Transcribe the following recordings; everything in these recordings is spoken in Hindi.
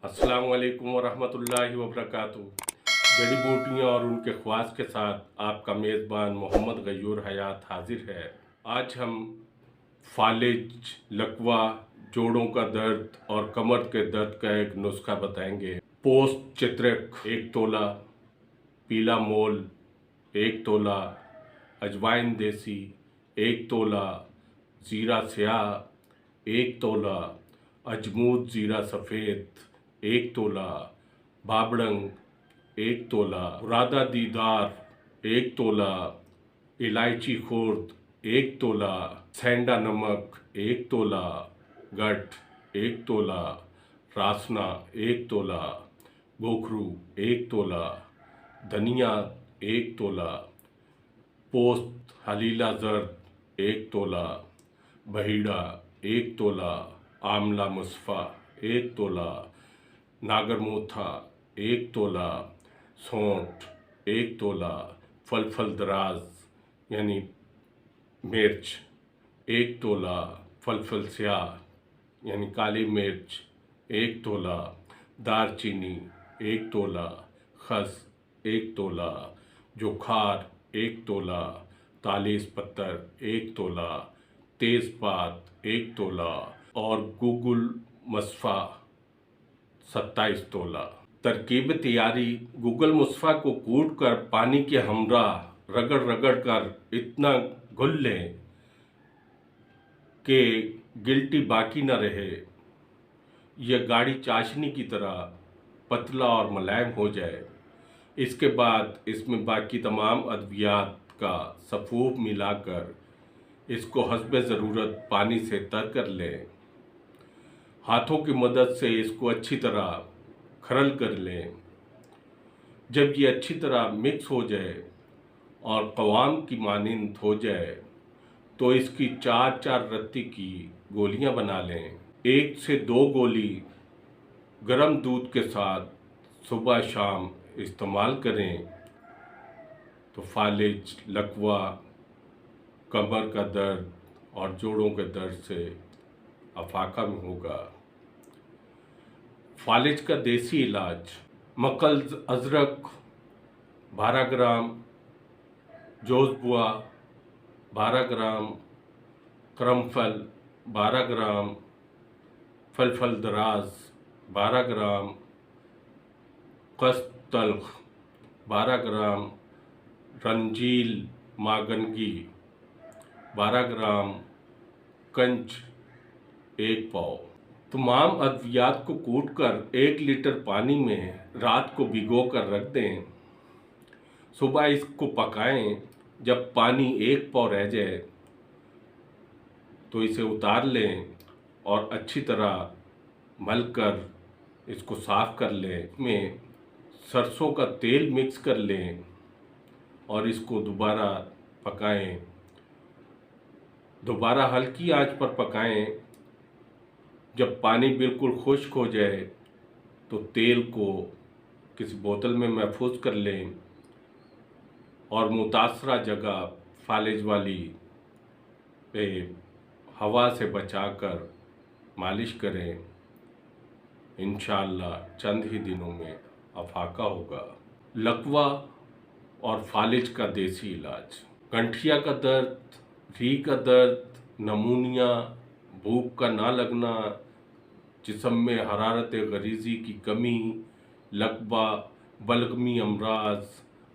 अस्सलाम वालेकुम वरहमतुल्लाहि वबरकातुहू। जड़ी बूटियाँ और उनके ख्वास के साथ आपका मेज़बान मोहम्मद गयूर हयात हाजिर है। आज हम फालिज, लकवा, जोड़ों का दर्द और कमर के दर्द का एक नुस्खा बताएंगे। पोस्त चित्रक 1 तोला, पीला मोल 1 तोला, अजवाइन देसी 1 तोला, ज़ीरा स्याह 1 तोला, अजमूद ज़ीरा सफ़ेद 1 तोला, बाबड़ंग 1 तोला, मुरादा दीदार 1 तोला, इलायची खुर्द 1 तोला, सेंधा नमक 1 तोला, गठ 1 तोला, रासना 1 तोला, गोखरू 1 तोला, धनिया 1 तोला, पोस्त हलीला जर्द 1 तोला, बहीड़ा 1 तोला, आमला मुसफ़ा 1 तोला, नागरमोथा 1 तोला, सौंठ 1 तोला, फलफल दराज यानी मिर्च 1 तोला, फलफल स्याह यानी काली मिर्च 1 तोला, दारचीनी 1 तोला, खस 1 तोला, जोखार 1 तोला, तालीस पत्तर 1 तोला, तेज़पात 1 तोला और गुगुल मसफ़ा 27 तोला। तरकीब तैयारी: गुगल मुसफ़ा को कूट कर पानी के हमरा रगड़ रगड़ कर इतना घुल लें कि गिल्टी बाकी न रहे। यह गाढ़ी चाशनी की तरह पतला और मुलायम हो जाए। इसके बाद इसमें बाकी तमाम अद्वियात का सफ़ूफ मिलाकर इसको हस्बे ज़रूरत पानी से तर कर लें। हाथों की मदद से इसको अच्छी तरह खरल कर लें। जब ये अच्छी तरह मिक्स हो जाए और क़वाम की मानिंद हो जाए तो इसकी 4-4 रत्ती की गोलियां बना लें। 1 से 2 गोली गर्म दूध के साथ सुबह शाम इस्तेमाल करें तो फालिज, लकवा, कमर का दर्द और जोड़ों के दर्द से अफाका में होगा। फालिज का देसी इलाज: मकल्ज़ अजरक 12 ग्राम, जोज़बुआ 12 ग्राम, करमफल 12 ग्राम, फलफल दराज 12 ग्राम, कस तल्ख 12 ग्राम, रंजील मागनगी 12 ग्राम, कंच 1 पाव। तमाम अद्वियात को कूटकर 1 लीटर पानी में रात को भिगो कर रख दें। सुबह इसको पकाएं। जब पानी 1 पाव रह जाए तो इसे उतार लें और अच्छी तरह मलकर इसको साफ़ कर लें। इसमें सरसों का तेल मिक्स कर लें और इसको दोबारा पकाएं। दोबारा हल्की आंच पर पकाएं। जब पानी बिल्कुल खुश्क हो जाए तो तेल को किसी बोतल में महफूज कर लें और मुतासरा जगह फालिज वाली पे हवा से बचाकर मालिश करें। इंशाअल्लाह चंद ही दिनों में अफाका होगा। लकवा और फालिज का देसी इलाज: गंठिया का दर्द, रीढ़ का दर्द, नमूनिया, भूख का ना लगना, जिस्म में हरारत गरीज़ी की कमी, लकवा, बलगमी अमराज,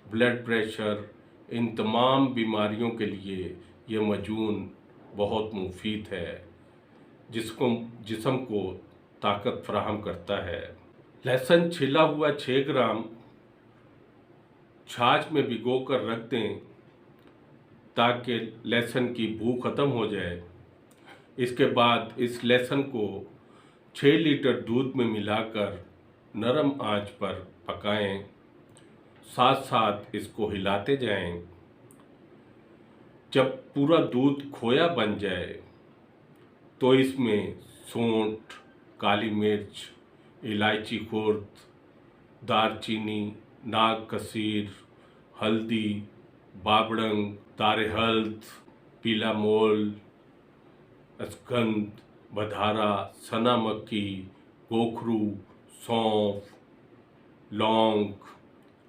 ब्लड प्रेशर, इन तमाम बीमारियों के लिए ये मजून बहुत मुफीद है, जिस्म को ताकत फराहम करता है। लहसुन छिला हुआ 6 ग्राम छाछ में भिगो कर रख दें ताकि लहसुन की भू ख़त्म हो जाए। इसके बाद इस लहसुन को 6 लीटर दूध में मिलाकर नरम आंच पर पकाएं। साथ साथ इसको हिलाते जाएं। जब पूरा दूध खोया बन जाए तो इसमें सौंठ, काली मिर्च, इलायची खुर्द, दारचीनी, नाग कसीर, हल्दी, बाबड़ंग, तारे हल्द, पीला मोल, अस्गंध, बधारा, सना मक्खी, गोखरू, सौंफ, लौंग,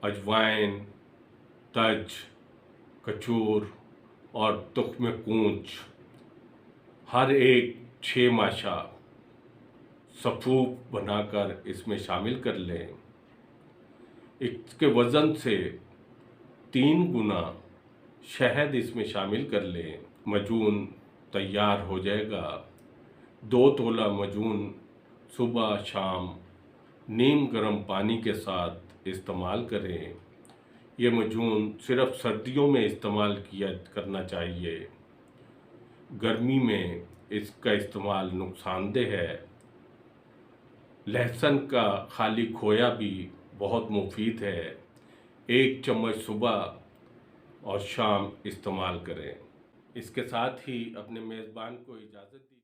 अजवाइन, तज, कचूर और तुख्म कूंच हर एक 6 माशा सफ़ूफ बनाकर इसमें शामिल कर लें। इसके वज़न से 3 गुना शहद इसमें शामिल कर लें। मजून तैयार हो जाएगा। 2 तोला मजून सुबह शाम नीम गर्म पानी के साथ इस्तेमाल करें। ये मजून सिर्फ सर्दियों में इस्तेमाल करना चाहिए। गर्मी में इसका इस्तेमाल नुकसानदेह है। लहसुन का खाली खोया भी बहुत मुफीद है। 1 चम्मच सुबह और शाम इस्तेमाल करें। इसके साथ ही अपने मेज़बान को इजाज़त दी।